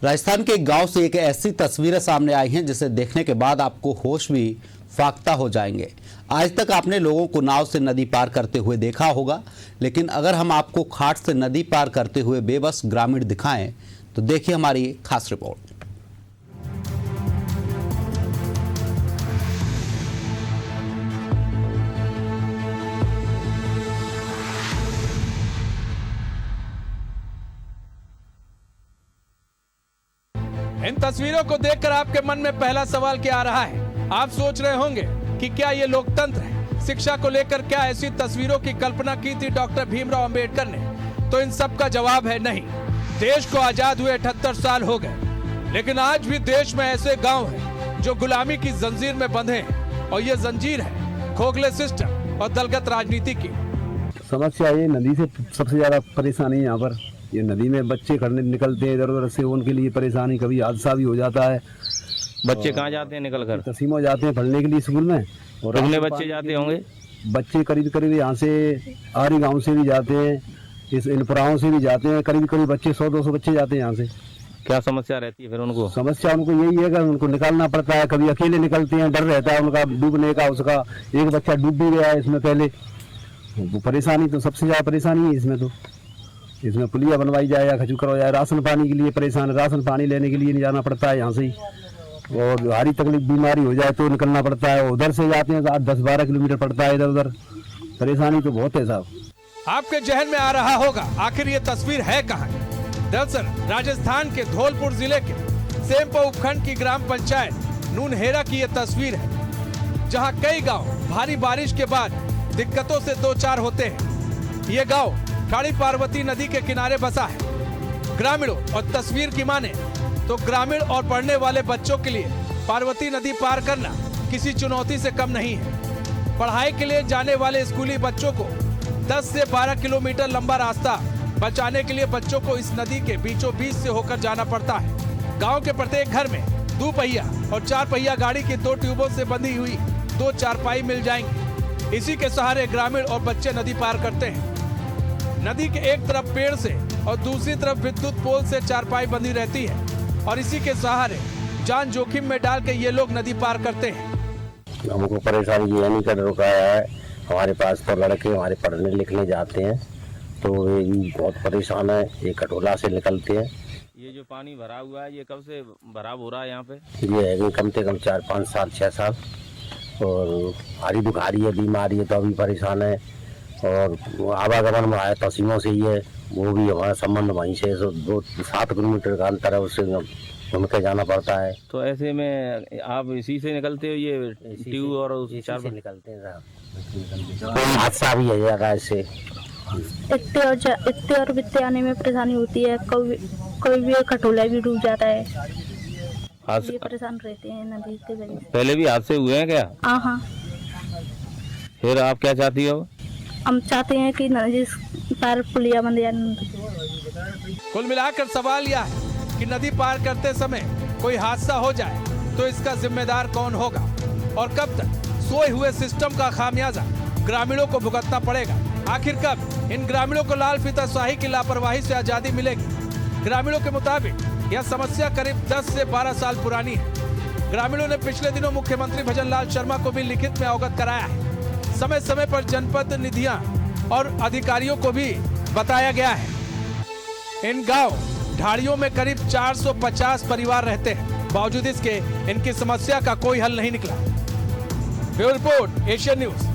राजस्थान के एक गांव से एक ऐसी तस्वीरें सामने आई हैं जिसे देखने के बाद आपको होश भी फाख्ता हो जाएंगे। आज तक आपने लोगों को नाव से नदी पार करते हुए देखा होगा, लेकिन अगर हम आपको खाट से नदी पार करते हुए बेबस ग्रामीण दिखाएं तो देखिए हमारी खास रिपोर्ट। इन तस्वीरों को देखकर आपके मन में पहला सवाल क्या आ रहा है? आप सोच रहे होंगे कि क्या ये लोकतंत्र है? शिक्षा को लेकर क्या ऐसी तस्वीरों की कल्पना की थी डॉक्टर भीमराव अंबेडकर ने? तो इन सब का जवाब है नहीं। देश को आजाद हुए 78 साल हो गए, लेकिन आज भी देश में ऐसे गांव हैं जो गुलामी की जंजीर में बंधे हैं, और ये जंजीर है खोखले सिस्टम और दलगत राजनीति की। समस्या ये नदी से सबसे ज्यादा परेशानी है। यहाँ पर ये नदी में बच्चे खड़ने निकलते हैं इधर उधर से, उनके लिए परेशानी, कभी हादसा भी हो जाता है। बच्चे कहाँ जाते हैं निकल कर? तसीमो जाते हैं पढ़ने के लिए स्कूल में। और कितने बच्चे जाते होंगे? बच्चे करीब यहाँ से आरी गांव से भी जाते हैं, इस इनपुराओं से भी जाते हैं। करीब बच्चे 100-200 बच्चे जाते हैं यहाँ से। क्या समस्या रहती है फिर उनको? समस्या उनको यही है कि उनको निकालना पड़ता है। कभी अकेले निकलते हैं, डर रहता है उनका डूबने का। उसका एक बच्चा डूब भी गया है इसमें पहले। परेशानी तो सबसे ज्यादा परेशानी है इसमें। तो इसमें पुलिया बनवाई जाए या खजू करवाया जाए। राशन पानी के लिए परेशान, राशन पानी लेने के लिए नहीं जाना पड़ता है यहाँ से ही। और भारी तकलीफ बीमारी हो जाए तो निकलना पड़ता है। उधर से जाते हैं 10-12 किलोमीटर पड़ता है इधर उधर। परेशानी तो बहुत है साहब। आपके जहन में आ रहा होगा आखिर ये तस्वीर है कहाँ? दरअसल राजस्थान के धौलपुर जिले के सेमपो उपखंड की ग्राम पंचायत नूनहेरा की ये तस्वीर है, जहाँ कई गाँव भारी बारिश के बाद दिक्कतों से दो चार होते हैं। ये गाँव काली पार्वती नदी के किनारे बसा है। ग्रामीणों और तस्वीर की माने तो ग्रामीण और पढ़ने वाले बच्चों के लिए पार्वती नदी पार करना किसी चुनौती से कम नहीं है। पढ़ाई के लिए जाने वाले स्कूली बच्चों को 10 से 12 किलोमीटर लंबा रास्ता बचाने के लिए बच्चों को इस नदी के बीचों बीच से होकर जाना पड़ता है। गाँव के प्रत्येक घर में 2 पहिया और 4 पहिया गाड़ी की 2 ट्यूबों से बंधी हुई 2 चारपाई मिल जाएंगी। इसी के सहारे ग्रामीण और बच्चे नदी पार करते हैं। नदी के एक तरफ पेड़ से और दूसरी तरफ विद्युत पोल से चारपाई बंधी रहती है, और इसी के सहारे जान जोखिम में डाल के ये लोग नदी पार करते हैं। हमको परेशानी ये नहीं कर रुकाया है। हमारे पास तो लड़के हमारे पढ़ने लिखने जाते हैं, तो ये बहुत परेशान है। ये कटोला से निकलते हैं। ये जो पानी भरा हुआ है ये कब से भराव हो रहा है यहाँ पे? ये है कम से कम 4-5 साल 6 साल। और हारी बुखारी है, बीमारी है, तो अभी परेशान है। और आवागमन में आया तसीमों से ही है, वो भी हमारा संबंध वहीं से 7 किलोमीटर का अंतर है, उससे घूम के जाना पड़ता है। तो ऐसे में आप इसी से निकलते हो? ये ट्यूब और चार से निकलते हैं साहब। कोई हादसा भी है जाएगा इससे। इतने और बित्ते आने में परेशानी होती है। कोई भी खटोला भी डूब जाता है। ये परेशान रहते हैं नदी के वजह से। पहले भी हादसे हुए हैं क्या? हाँ। फिर आप क्या चाहती हो? हम चाहते हैं कि नदी पार पुलिया बन जाए। कुल मिलाकर सवाल यह है कि नदी पार करते समय कोई हादसा हो जाए तो इसका जिम्मेदार कौन होगा, और कब तक सोए हुए सिस्टम का खामियाजा ग्रामीणों को भुगतना पड़ेगा? आखिर कब इन ग्रामीणों को लाल फीताशाही की लापरवाही से आजादी मिलेगी? ग्रामीणों के मुताबिक यह समस्या करीब 10 से 12 साल पुरानी है। ग्रामीणों ने पिछले दिनों मुख्यमंत्री भजनलाल शर्मा को भी लिखित में अवगत कराया है। समय समय पर जनपद निधियां और अधिकारियों को भी बताया गया है। इन गांव ढाड़ियों में करीब 450 परिवार रहते हैं। बावजूद इसके इनकी समस्या का कोई हल नहीं निकला। Bureau report, Asian news.